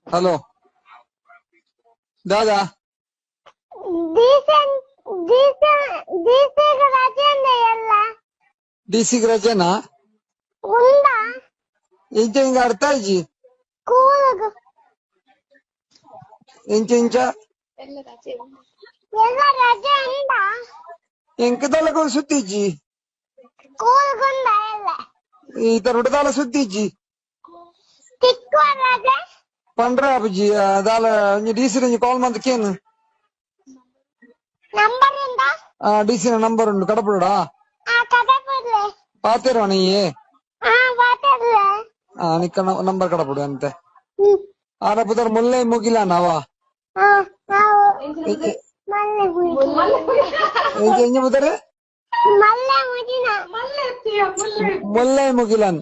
hello ದಾದಾ ಡಿಸಿಗೆ ರಜೆನಾ ಇಂಚ ಹಿಂಗ ಅರ್ಥ ಇಜ್ಜಿ ಇಂಚ ಇಂಚ ಎಂಕದಲ್ಲ ಸುತ್ತಿಜ್ಜಿ ಈತ ರುಡದಾಲ ಸುತ್ತಿಜ್ಜಿ ಪಂಡ್ರ ಅಪ್ಜಿ ದಾಲ ಡಿಸಿ ಕಾಲ್ ಮಂತ್ ಕೇನು ಡಿಸಿ ನಂಬರ್ ಉಂಡು ಕಡಪುಡಾ ಪಾತೇರ ನೀಯೇ ನಿಕ್ಕ ನಂಬರ್ ಕಡಪುಡು ಅಂತೆ ಆನ ಪುದರ್ ಮುಲ್ಲೈ ಮುಗಿಲ ನಾವಾ ಎಂಜ ಪುದರ್ ಮುಲ್ಲೈ ಮುಗಿಲನ್